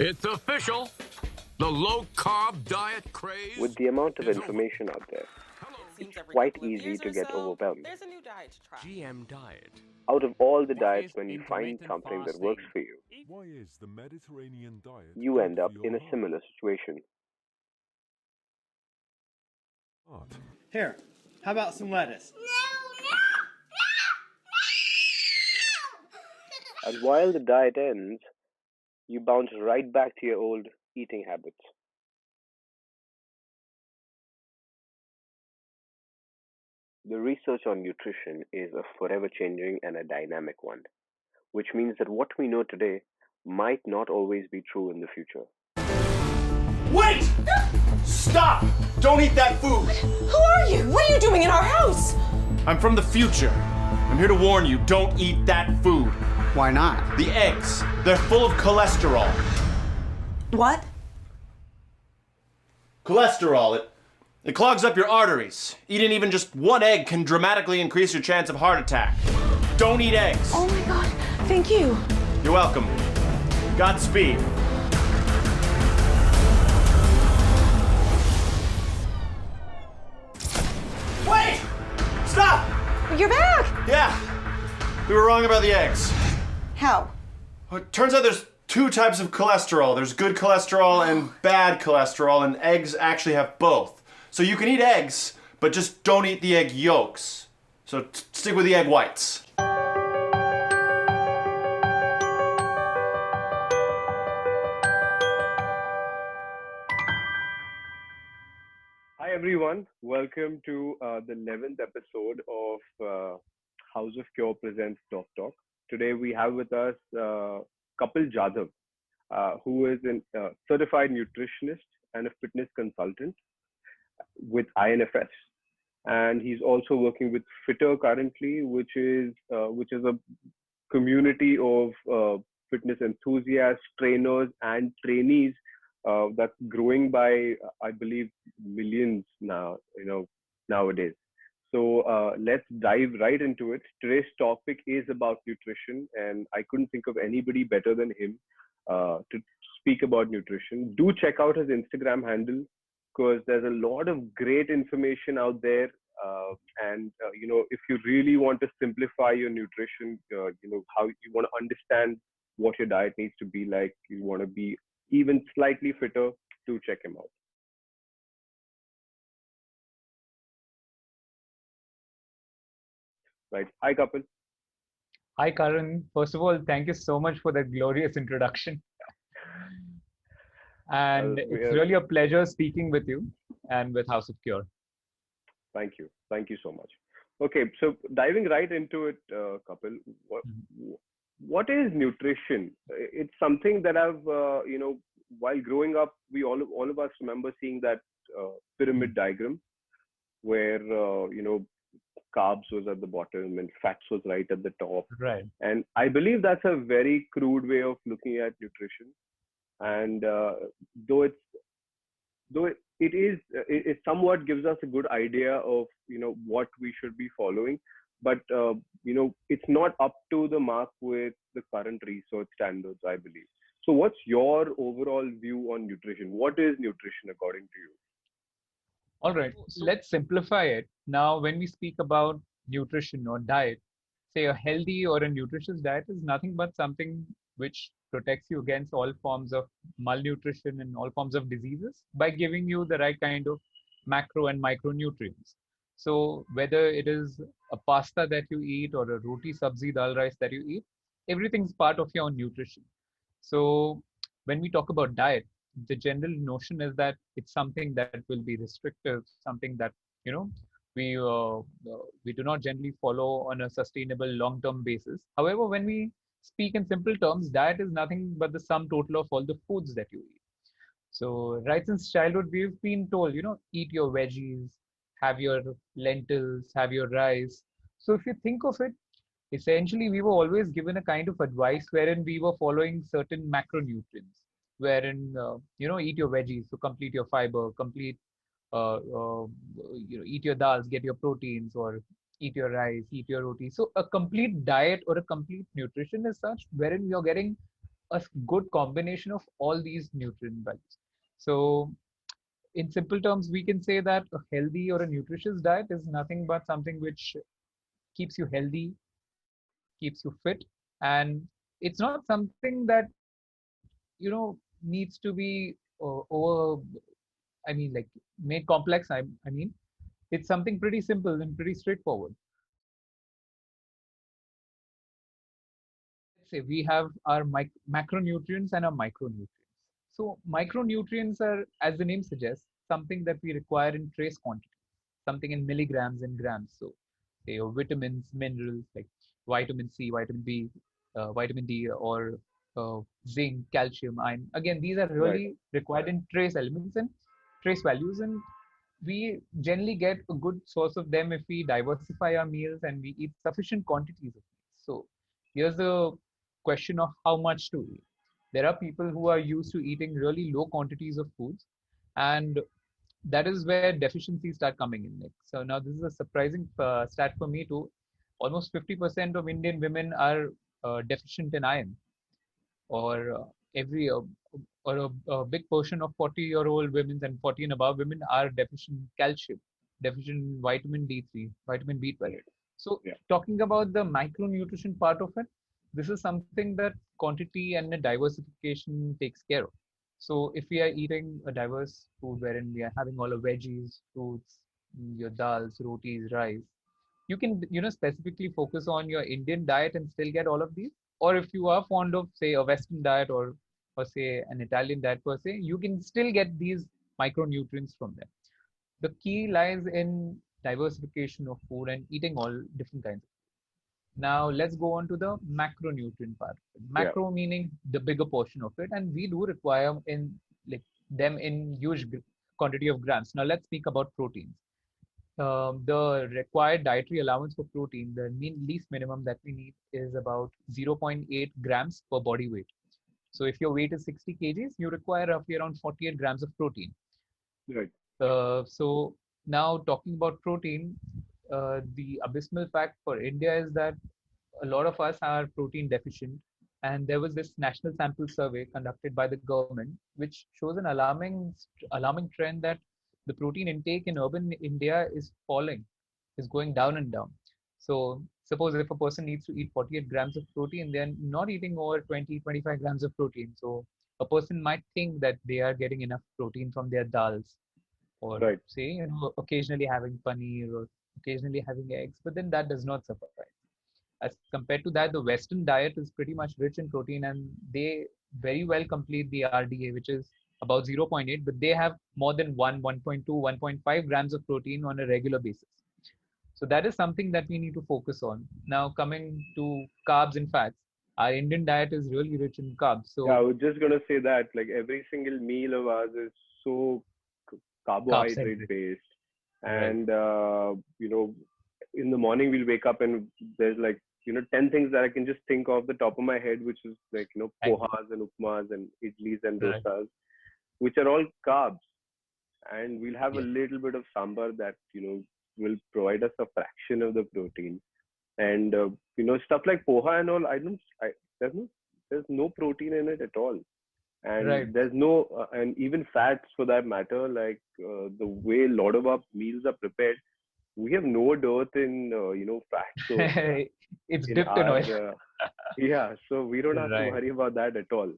It's official. The low-carb diet craze. With the amount of is information over. out there, Hello. it's quite easy to get overwhelmed. There's a new diet to try. GM diet. Out of all the Why diets, is when you find intermittent something that fasting? works for you, Why is the Mediterranean diet you good end up for in your a similar situation. heart? Here, how about some lettuce? And while the diet ends, you bounce right back to your old eating habits. The research on nutrition is a forever changing and a dynamic one, which means that what we know today might not always be true in the future. Wait! Stop! Don't eat that food! Who are you? What are you doing in our house? I'm from the future. I'm here to warn you, don't eat that food. Why not? The eggs, they're full of cholesterol. What? Cholesterol, it clogs up your arteries. Eating even just one egg can dramatically increase your chance of heart attack. Don't eat eggs. Oh my God, thank you. You're welcome. Godspeed. Wait! Stop! You're back. Yeah, we were wrong about the eggs. How? Well, it turns out there's two types of cholesterol. There's good cholesterol and bad cholesterol, and eggs actually have both. So you can eat eggs, but just don't eat the egg yolks. So stick with the egg whites. Hi everyone, welcome to the 11th episode of House of Cure presents Doc Talk. Today we have with us Kapil Jadhav, who is a certified nutritionist and a fitness consultant with INFS, and he's also working with Fitter currently, which is a community of fitness enthusiasts, trainers, and trainees that's growing by, I believe, millions now. Nowadays. So let's dive right into it. Today's topic is about nutrition, and I couldn't think of anybody better than him to speak about nutrition. Do check out his Instagram handle because there's a lot of great information out there. If you really want to simplify your nutrition, how you want to understand what your diet needs to be like, you want to be even slightly fitter, do check him out. Right. Hi, Kapil. Hi, Karan. First of all, thank you so much for that glorious introduction. And it's really a pleasure speaking with you and with House of Cure. Thank you. Thank you so much. Okay, so diving right into it, Kapil, what is nutrition? It's something that I've, while growing up, we all of us remember seeing that pyramid diagram where, carbs was at the bottom and fats was right at the top. Right. And I believe that's a very crude way of looking at nutrition. And it somewhat gives us a good idea of what we should be following, but it's not up to the mark with the current research standards, I believe. So what's your overall view on nutrition? What is nutrition according to you? All right. Let's simplify it. Now, when we speak about nutrition or diet, say a healthy or a nutritious diet is nothing but something which protects you against all forms of malnutrition and all forms of diseases by giving you the right kind of macro and micronutrients. So whether it is a pasta that you eat or a roti, sabzi, dal, rice that you eat, everything's part of your nutrition. So when we talk about diet, the general notion is that it's something that will be restrictive, something that, we do not generally follow on a sustainable long-term basis. However, when we speak in simple terms, diet is nothing but the sum total of all the foods that you eat. So right since childhood, we've been told, eat your veggies, have your lentils, have your rice. So if you think of it, essentially we were always given a kind of advice wherein we were following certain macronutrients, wherein, eat your veggies, so complete your fiber, complete, eat your dals, get your proteins, or eat your rice, eat your roti. So a complete diet or a complete nutrition is such wherein you're getting good combination of all these nutrient values. So in simple terms, we can say that a healthy or a nutritious diet is nothing but something which keeps you healthy, keeps you fit, and it's not something that needs to be over. I mean, like made complex. I mean, it's something pretty simple and pretty straightforward. Let's say we have our macronutrients and our micronutrients. So micronutrients are, as the name suggests, something that we require in trace quantity, something in milligrams and grams. So say your vitamins, minerals like vitamin C, vitamin B, vitamin D, or zinc, calcium, iron. Again, these are Right. really required in trace elements and trace values, and we generally get a good source of them if we diversify our meals and we eat sufficient quantities of meals. So here's the question of how much to eat. There are people who are used to eating really low quantities of foods, and that is where deficiencies start coming in. Like, so now this is a surprising stat for me too. Almost 50% of Indian women are deficient in iron, or every or a big portion of 40-year-old women and 40 and above women are deficient in calcium, deficient in vitamin D3, vitamin B12. Right. So Yeah. talking about the micronutrition part of it, this is something that quantity and the diversification takes care of. So if we are eating a diverse food wherein we are having all the veggies, fruits, your dals, rotis, rice, you can specifically focus on your Indian diet and still get all of these. Or if you are fond of say a Western diet, or say an Italian diet per se, you can still get these micronutrients from them. The key lies in diversification of food and eating all different kinds. Now let's go on to the macronutrient part. Yeah. Macro meaning the bigger portion of it, and we do require in like them in huge quantity of grams. Now let's speak about proteins. The required dietary allowance for protein, the least minimum that we need is about 0.8 grams per body weight. So if your weight is 60 kgs, you require roughly around 48 grams of protein. Right. So now talking about protein, the abysmal fact for India is that a lot of us are protein deficient. And there was this national sample survey conducted by the government, which shows an alarming trend that the protein intake in urban India is falling, is going down and down. So suppose if a person needs to eat 48 grams of protein, they're not eating over 20-25 grams of protein. So a person might think that they are getting enough protein from their dals, or Right. say occasionally having paneer or occasionally having eggs, but then that does not suffice. As compared to that, the Western diet is pretty much rich in protein, and they very well complete the RDA, which is about 0.8, but they have more than 1.2, 1.5 grams of protein on a regular basis. So that is something that we need to focus on. Now coming to carbs and fats, our Indian diet is really rich in carbs. So Yeah, I was just gonna say that like every single meal of ours is so carb carbohydrate centric, based, right? and in the morning we'll wake up and there's like 10 things that I can just think of the top of my head, which is like Agree. pohas and upmas and idlis and Right. dosas, which are all carbs, and we'll have a Yes. little bit of sambar that will provide us a fraction of the protein, and stuff like poha and all. There's no there's no protein in it at all, Right. and there's no and even fats for that matter. Like the way a lot of our meals are prepared, we have no dearth in fats or It's in dipped in our oil. yeah. So we don't have to Right. worry about that at all.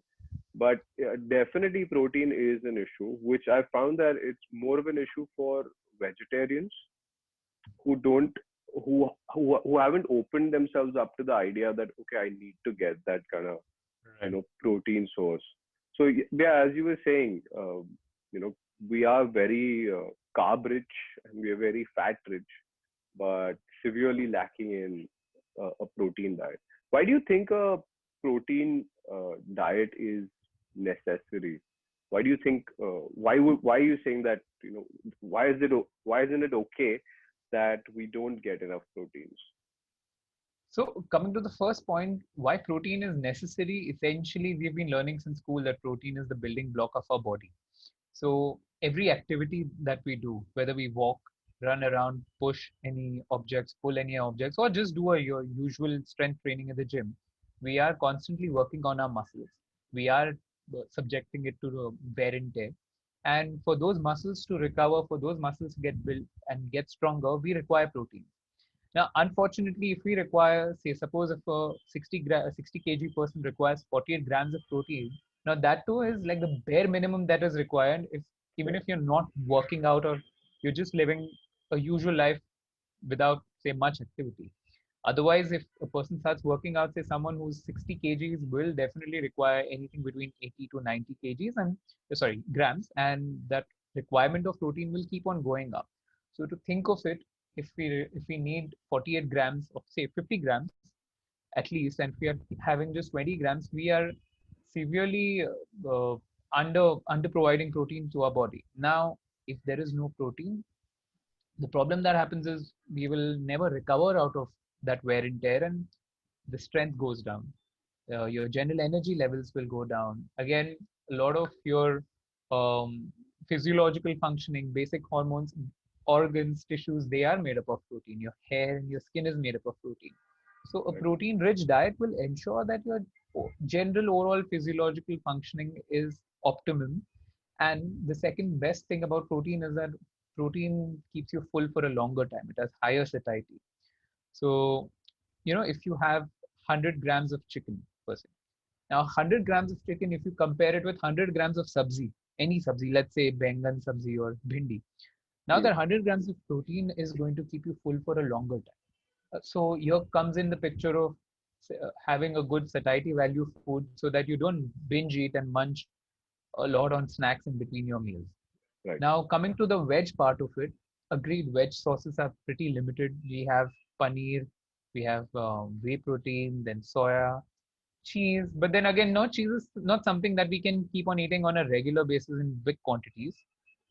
But definitely protein is an issue, which I found that it's more of an issue for vegetarians who don't who haven't opened themselves up to the idea that okay, I need to get that kind of Right. protein source. So yeah, as you were saying, you know we are very carb rich and we are very fat rich, but severely lacking in a protein diet. Why do you think a protein diet is necessary? Why do you think why are you saying that why isn't it okay that we don't get enough proteins? So coming to the first point, why protein is necessary, essentially we've been learning since school that protein is the building block of our body. So every activity that we do, whether we walk, run around, push any objects, pull any objects, or just do your usual strength training at the gym, we are constantly working on our muscles. we are subjecting it to the wear and tear. And for those muscles to recover, for those muscles to get built and get stronger, we require protein. Now, unfortunately, if we require, say, suppose if a 60 kg person requires 48 grams of protein, now that too is like the bare minimum that is required. If even if you're not working out or you're just living a usual life without, say, much activity. Otherwise, if a person starts working out, say someone who's 60 kgs will definitely require anything between 80 to 90 kgs and grams, and that requirement of protein will keep on going up. So to think of it, if we need 48 grams of, say, 50 grams at least, and if we are having just 20 grams, we are severely under providing protein to our body. Now, if there is no protein, the problem that happens is we will never recover out of that wear and tear, and the strength goes down. Your general energy levels will go down. Again, a lot of your physiological functioning, basic hormones, organs, tissues, they are made up of protein. Your hair and your skin is made up of protein. So a protein rich diet will ensure that your general overall physiological functioning is optimum. And the second best thing about protein is that protein keeps you full for a longer time. It has higher satiety. So, if you have 100 grams of chicken per se, now 100 grams of chicken, if you compare it with 100 grams of sabzi, any sabzi, let's say bengan sabzi or bhindi, now that 100 grams of protein is going to keep you full for a longer time. So here comes in the picture of having a good satiety value food so that you don't binge eat and munch a lot on snacks in between your meals. Right. Now, coming to the veg part of it, agreed, veg sources are pretty limited. We have paneer, we have whey protein, then soya, cheese. But then again, no, cheese is not something that we can keep on eating on a regular basis in big quantities.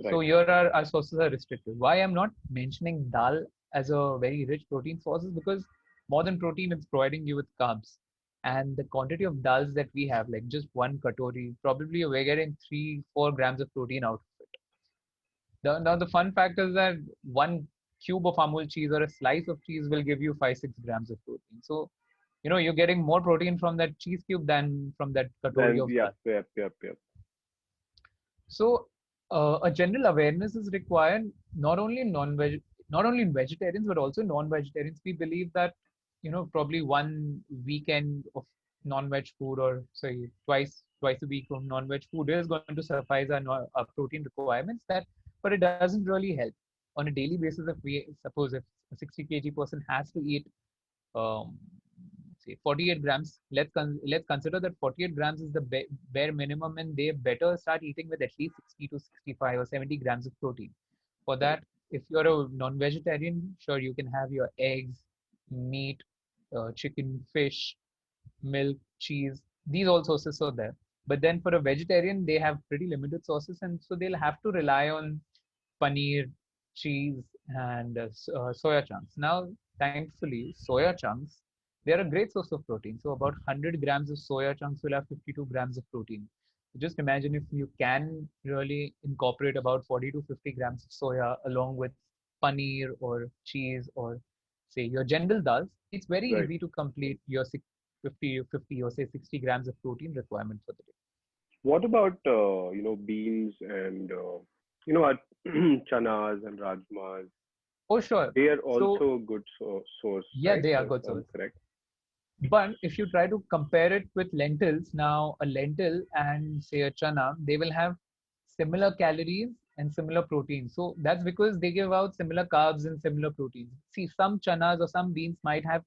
So Right. here our sources are restricted. Why I'm not mentioning dal as a very rich protein source is because more than protein, it's providing you with carbs. And the quantity of dals that we have, like just one katori, probably we're getting 3-4 grams of protein out of it. Now the fun fact is that one cube of Amul cheese or a slice of cheese will give you 5-6 grams of protein. So, you're getting more protein from that cheese cube than from that katori Then, of yep, dal. yep, yep, yep. So a general awareness is required not only not only in vegetarians but also non-vegetarians. We believe that probably one weekend of non-veg food, or say twice a week of non-veg food, is going to suffice our protein requirements. But it doesn't really help on a daily basis. If we suppose if a 60 kg person has to eat um, say 48 grams, let's consider that 48 grams is the bare minimum, and they better start eating with at least 60 to 65 or 70 grams of protein. For that, if you're a non-vegetarian, sure, you can have your eggs, meat, chicken, fish, milk, cheese. These all sources are there. But then for a vegetarian, they have pretty limited sources, and so they'll have to rely on paneer, cheese, and soya chunks. Now, thankfully, soya chunks, they're a great source of protein. So about 100 grams of soya chunks will have 52 grams of protein. Just imagine if you can really incorporate about 40 to 50 grams of soya along with paneer or cheese or say your general dals, it's very Right. easy to complete your 50 or say 60 grams of protein requirement for the day. What about beans and our chanas and rajmas? Oh, sure. They are So, also a good source, yeah, right? they are If good I'm source. correct. But if you try to compare it with lentils, now a lentil and say a chana, they will have similar calories and similar proteins. So that's because they give out similar carbs and similar proteins. See, some chanas or some beans might have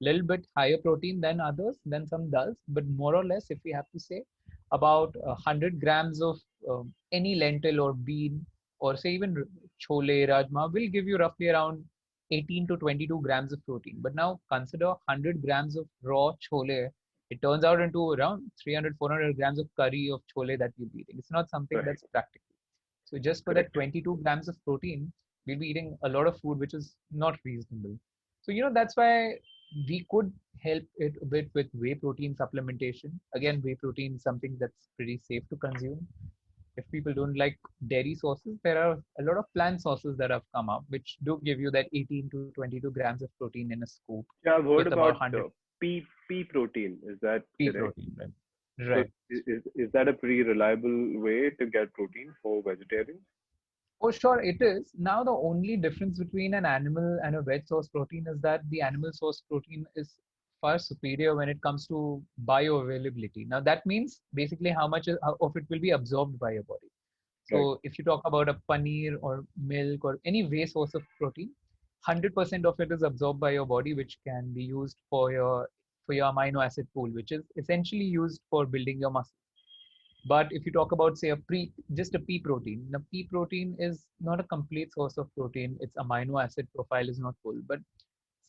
little bit higher protein than others, than some does, but more or less, if we have to say, about 100 grams of any lentil or bean, or say even chole, rajma, will give you roughly around 18 to 22 grams of protein. But now consider 100 grams of raw chole. It turns out into around 300-400 grams of curry of chole that you'll be eating. It's not something Right. that's practical. So just for that Correct. 22 grams of protein, we'll be eating a lot of food which is not reasonable. So that's why we could help it a bit with whey protein supplementation. Again, whey protein is something that's pretty safe to consume. If people don't like dairy sources, there are a lot of plant sources that have come up which do give you that 18 to 22 grams of protein in a scoop Yeah, I've heard with about about 100 pea protein. Is that pea correct? protein. Right? So Right. is that a pretty reliable way to get protein for vegetarians? Oh, sure, it is. Now, the only difference between an animal and a veg source protein is that the animal source protein is far superior when it comes to bioavailability. Now, that means basically how much of it will be absorbed by your body. Right. So, if you talk about a paneer or milk or any way source of protein, 100% of it is absorbed by your body, which can be used for your amino acid pool, which is essentially used for building your muscle. But if you talk about, say, just a pea protein, the pea protein is not a complete source of protein. Its amino acid profile is not full. But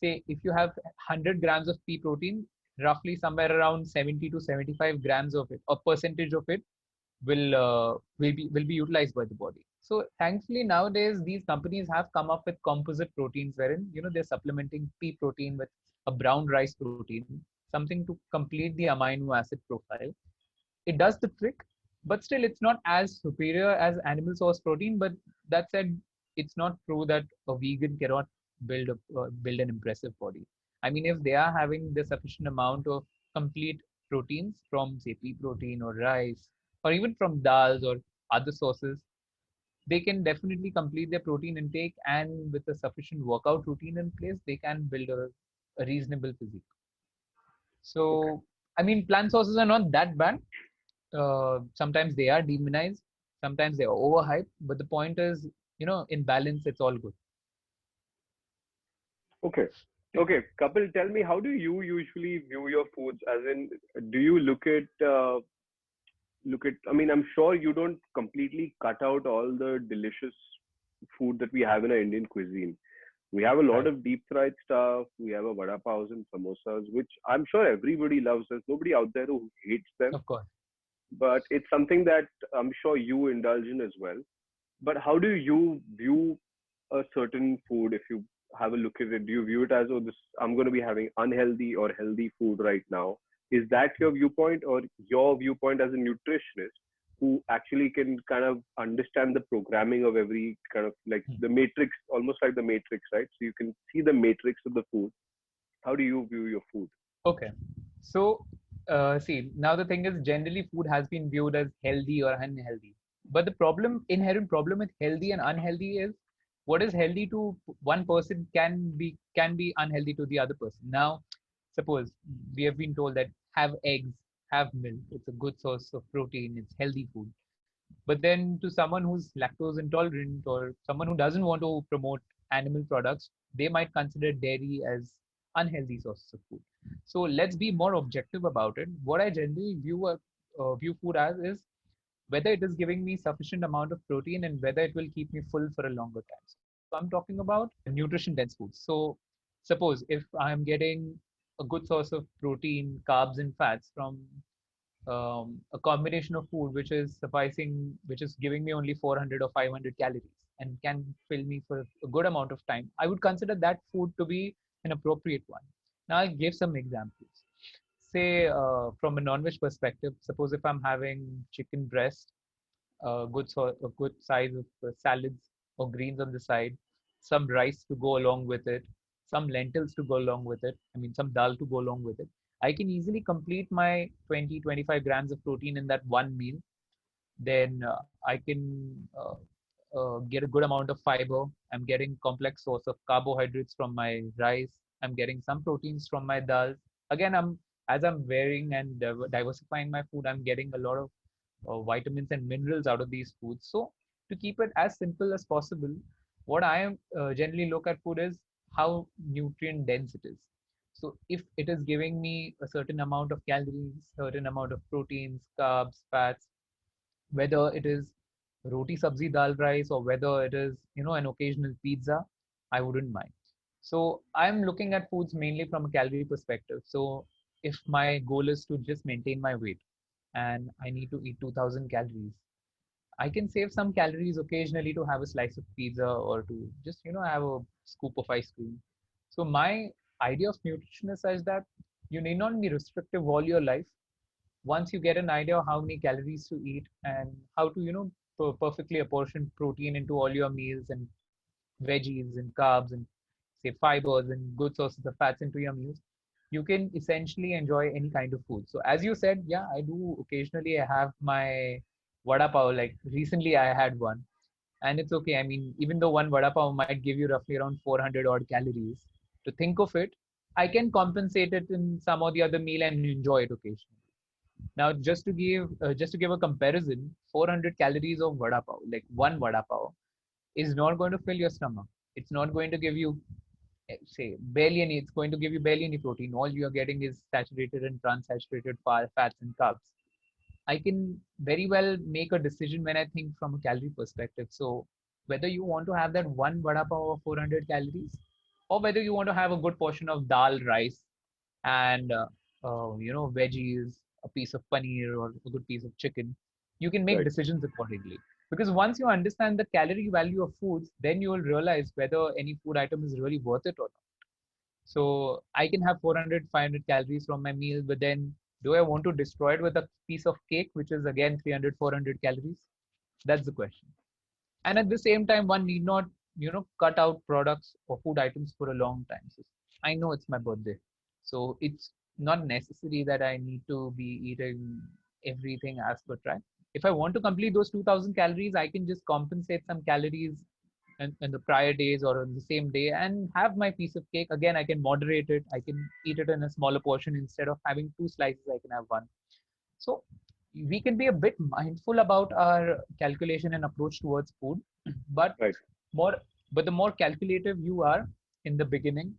say if you have 100 grams of pea protein, roughly somewhere around 70 to 75 grams of it, or percentage of it, will be utilized by the body. So thankfully nowadays these companies have come up with composite proteins wherein they're supplementing pea protein with a brown rice protein, something to complete the amino acid profile. It does the trick, but still it's not as superior as animal source protein. But that said, it's not true that a vegan cannot build an impressive body. I mean, if they are having the sufficient amount of complete proteins from, say, pea protein or rice, or even from dals or other sources, they can definitely complete their protein intake, and with a sufficient workout routine in place, they can build a reasonable physique. Okay. So, I mean, plant sources are not that bad. Sometimes they are demonized, sometimes they are overhyped, but the point is, in balance, it's all good. Okay. Okay. Kapil, tell me, how do you usually view your foods? As in, do you look at, I mean, I'm sure you don't completely cut out all the delicious food that we have in our Indian cuisine. We have a lot Right. of deep fried stuff. We have a vada paos and samosas, which I'm sure everybody loves. There's nobody out there who hates them, Of course. but it's something that I'm sure you indulge in as well. But how do you view a certain food? If you have a look at it, do you view it as, oh, this, I'm going to be having unhealthy or healthy food right now? Is that your viewpoint, or your viewpoint as a nutritionist who actually can kind of understand the programming of every kind of, like, Hmm. the matrix, almost like the matrix, right? So you can see the matrix of the food. How do you view your food? Okay. So, see, now the thing is, generally, food has been viewed as healthy or unhealthy. But the inherent problem with healthy and unhealthy is what is healthy to one person can be unhealthy to the other person. Now, suppose we have been told that have eggs, have milk. It's a good source of protein. It's healthy food. But then to someone who's lactose intolerant or someone who doesn't want to promote animal products, they might consider dairy as unhealthy sources of food. So let's be more objective about it. What I generally view food as is whether it is giving me sufficient amount of protein and whether it will keep me full for a longer time. So I'm talking about nutrition dense foods. So suppose if I'm getting a good source of protein, carbs, and fats from a combination of food which is giving me only 400 or 500 calories and can fill me for a good amount of time, I would consider that food to be an appropriate one. Now, I'll give some examples. Say, from a non-veg perspective, suppose if I'm having chicken breast, a good size of salads or greens on the side, some rice to go along with it, some lentils to go along with it. I mean, some dal to go along with it. I can easily complete my 20-25 grams of protein in that one meal. Then I can get a good amount of fiber. I'm getting complex source of carbohydrates from my rice. I'm getting some proteins from my dal. Again, as I'm varying and diversifying my food, I'm getting a lot of vitamins and minerals out of these foods. So to keep it as simple as possible, what I generally look at food is how nutrient dense it is. So if it is giving me a certain amount of calories, certain amount of proteins, carbs, fats, whether it is roti sabzi dal rice or whether it is an occasional pizza, I wouldn't mind. So I'm looking at foods mainly from a calorie perspective. So if my goal is to just maintain my weight and I need to eat 2000 calories, I can save some calories occasionally to have a slice of pizza or to just have a scoop of ice cream. So my idea of nutrition is such that you need not be restrictive all your life. Once you get an idea of how many calories to eat and how to perfectly apportion protein into all your meals and veggies and carbs and say fibers and good sources of fats into your meals, you can essentially enjoy any kind of food. So as you said, yeah, I do occasionally have my vada pav. Like recently I had one, and it's okay. I mean, even though one vada pav might give you roughly around 400 odd calories, to think of it, I can compensate it in some or the other meal and enjoy it occasionally. Now, just to give a comparison, 400 calories of vada pav, like one vada pav, is not going to fill your stomach. It's not going to give you, say, barely any. It's going to give you barely any protein. All you are getting is saturated and transaturated fats and carbs. I can very well make a decision when I think from a calorie perspective. So whether you want to have that one vada pav of 400 calories, or whether you want to have a good portion of dal, rice, and veggies, a piece of paneer or a good piece of chicken, you can make Right. decisions accordingly. Because once you understand the calorie value of foods, then you will realize whether any food item is really worth it or not. So I can have 400, 500 calories from my meal, but then do I want to destroy it with a piece of cake, which is again 300, 400 calories? That's the question. And at the same time, one need not, cut out products or food items for a long time. So I know it's my birthday. So it's not necessary that I need to be eating everything as per track. If I want to complete those 2000 calories, I can just compensate some calories in the prior days or on the same day and have my piece of cake. Again, I can moderate it. I can eat it in a smaller portion instead of having two slices. I can have one. So we can be a bit mindful about our calculation and approach towards food, but Right. more, but the more calculative you are in the beginning,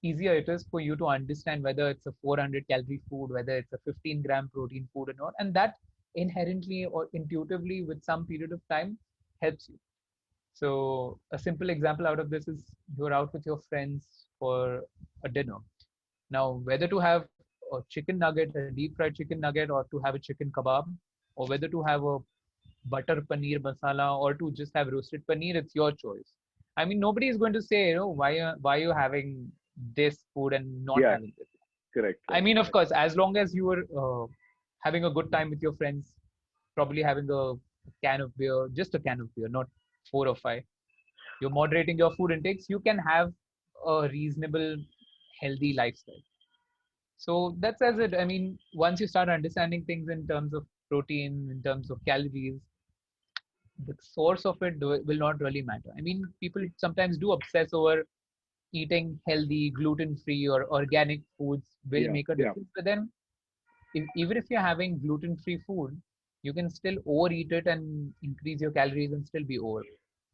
easier it is for you to understand whether it's a 400 calorie food, whether it's a 15-gram protein food or not, and that inherently or intuitively with some period of time helps you. So a simple example out of this is you're out with your friends for a dinner. Now, whether to have a chicken nugget, a deep fried chicken nugget, or to have a chicken kebab, or whether to have a butter paneer masala, or to just have roasted paneer, it's your choice. I mean, nobody is going to say, why are you having this food and not Yeah. having this. Correct. I mean, of course, as long as you are having a good time with your friends, probably having a can of beer, just a can of beer, not four or five. You're moderating your food intakes, you can have a reasonable, healthy lifestyle. So that's as it. I mean, once you start understanding things in terms of protein, in terms of calories, the source of it will not really matter. I mean, people sometimes do obsess over eating healthy, gluten-free, or organic foods will Yeah. make a Yeah. difference. But then, even if you're having gluten-free food, you can still overeat it and increase your calories and still be over.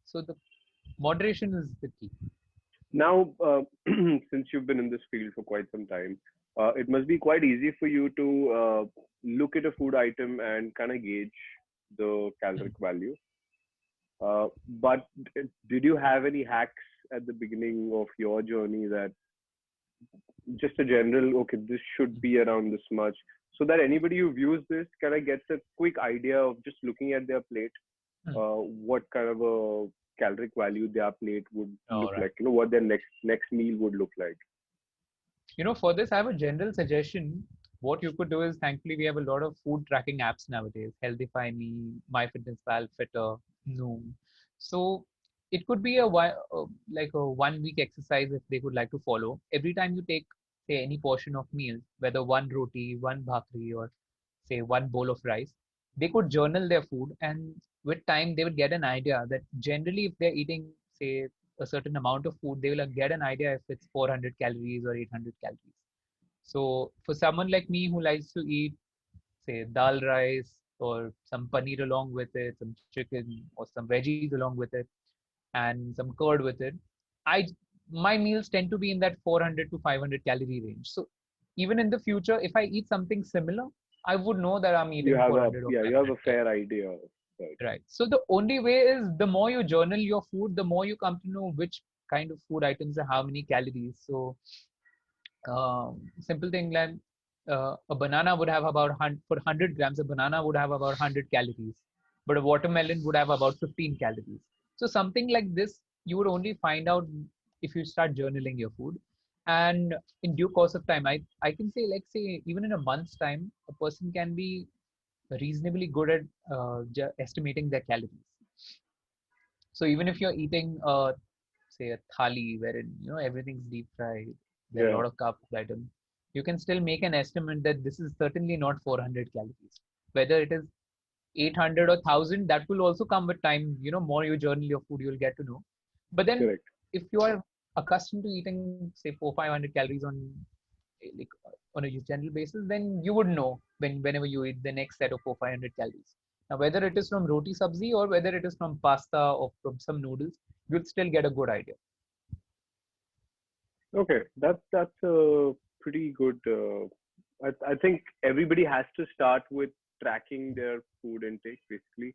So the moderation is the key. Now, since you've been in this field for quite some time, it must be quite easy for you to look at a food item and kind of gauge the caloric value. But did you have any hacks at the beginning of your journey that just a general, okay, this should be around this much, so that anybody who views this kind of gets a quick idea of just looking at their plate, what kind of a caloric value their plate would look All right. like, what their next meal would look like. For this, I have a general suggestion. What you could do is, thankfully, we have a lot of food tracking apps nowadays. Healthify Me, MyFitnessPal, Fitter, Noom. So it could be like a 1 week exercise if they would like to follow. Every time you take, say, any portion of meals, whether one roti, one bhakri, or say one bowl of rice, they could journal their food, and with time they would get an idea that generally if they're eating, say, a certain amount of food, they will get an idea if it's 400 calories or 800 calories. So for someone like me who likes to eat, say, dal rice or some paneer along with it, some chicken or some veggies along with it, and some curd with it, I my meals tend to be in that 400 to 500 calorie range. So even in the future, if I eat something similar, I would know that I'm You eating have a 400 or you have a 500 calories. fair idea, right? Right. So the only way is the more you journal your food, the more you come to know which kind of food items are how many calories. So simple thing like a banana would have about for 100 grams, a banana would have about 100 calories, but a watermelon would have about 15 calories. So something like this, you would only find out if you start journaling your food. And in due course of time, I can say, like, say, even in a month's time, a person can be reasonably good at estimating their calories. So even if you're eating, say, a thali wherein everything's deep fried, there are a Yeah. lot of carb items, you can still make an estimate that this is certainly not 400 calories. Whether it is 800 or 1000, that will also come with time. More you journal your food, you'll get to know. But then Correct. if you are accustomed to eating, say, 400-500 calories like on a general basis, then you would know whenever you eat the next set of 400-500 calories. Now, whether it is from roti sabzi or whether it is from pasta or from some noodles, you'll still get a good idea. Okay, that's a pretty good. I think everybody has to start with tracking their food intake basically,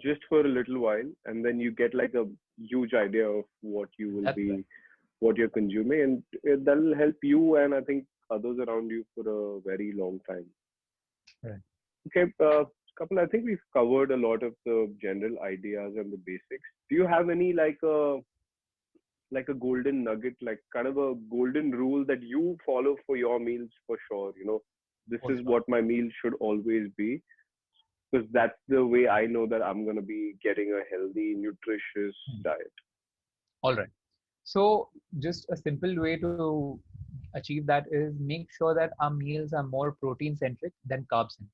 just for a little while, and then you get like a huge idea of what you will That's be, right. what you're consuming, and that'll help you and I think others around you for a very long time. Right. Okay, Kapil, I think we've covered a lot of the general ideas and the basics. Do you have any like a golden nugget, like kind of a golden rule that you follow for your meals for sure? This For is sure. what my meal should always be, because that's the way I know that I'm going to be getting a healthy, nutritious diet. All right. So just a simple way to achieve that is make sure that our meals are more protein centric than carb centric.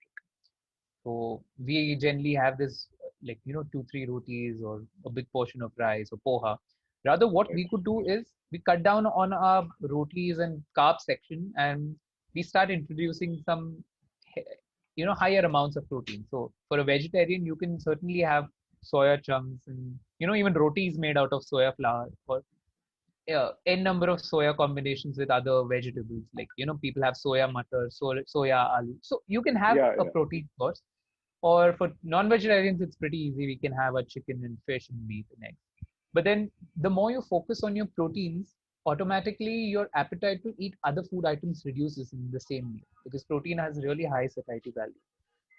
So we generally have this like 2-3 rotis or a big portion of rice or poha. Rather, what Right. we could do is we cut down on our rotis and carb section, and we start introducing some higher amounts of protein. So for a vegetarian, you can certainly have soya chunks and even rotis made out of soya flour, or n number of soya combinations with other vegetables. Like people have soya matar, soya aloo. So you can have Yeah, a yeah. protein source. Or for non-vegetarians, it's pretty easy. We can have a chicken and fish and meat and eggs. But then the more you focus on your proteins, automatically your appetite to eat other food items reduces in the same meal, because protein has really high satiety value.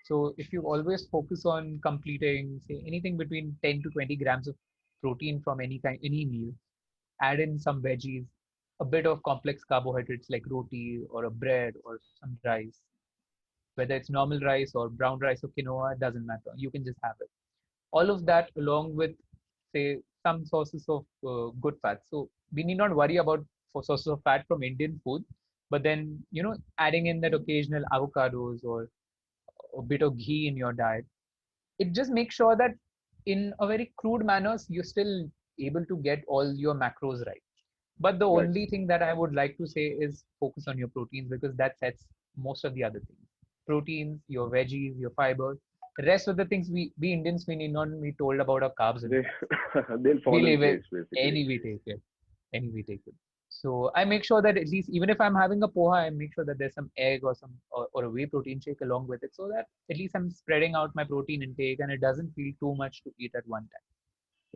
So if you always focus on completing, say, anything between 10 to 20 grams of protein from any meal, add in some veggies, a bit of complex carbohydrates like roti or a bread or some rice, whether it's normal rice or brown rice or quinoa, it doesn't matter. You can just have it. All of that along with, say, some sources of good fat. So we need not worry about for sources of fat from Indian food, but then, adding in that occasional avocados or a bit of ghee in your diet, it just makes sure that in a very crude manner, you're still able to get all your macros right. But the Right. only thing that I would like to say is focus on your proteins, because that sets most of the other things. Proteins, your veggies, your fibers. The rest of the things we Indians, we need not be told about our carbs and They fats. they'll We fall in live it place basically. any we take it. Any we take it. So I make sure that at least even if I'm having a poha, I make sure that there's some egg or or a whey protein shake along with it, so that at least I'm spreading out my protein intake and it doesn't feel too much to eat at one time.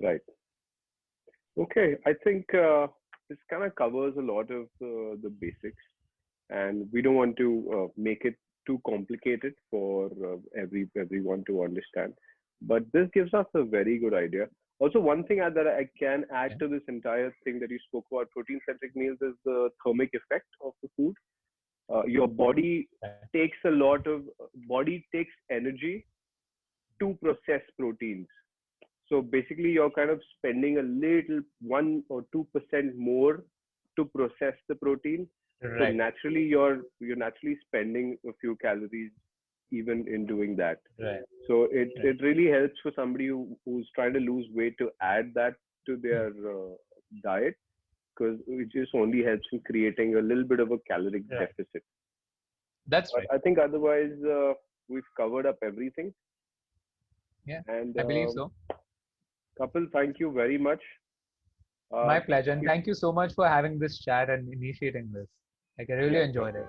Right. Okay, I think this kind of covers a lot of the basics, and we don't want to make it too complicated for everyone to understand. But this gives us a very good idea. Also, one thing that I can add Yeah. to this entire thing that you spoke about protein-centric meals is the thermic effect of the food. Your body Right. takes a lot of body takes energy to process proteins. So basically, you're kind of spending a little 1 or 2% more to process the protein. So Right. naturally, you're naturally spending a few calories even in doing that. Right. So Right. it really helps for somebody who's trying to lose weight to add that to their diet, because it just only helps in creating a little bit of a caloric Right. deficit. That's But right. I think otherwise we've covered up everything. Yeah. And I believe so. Kapil, thank you very much. My pleasure. And If thank you so much for having this chat and initiating this. Like, I really Yeah, enjoyed it.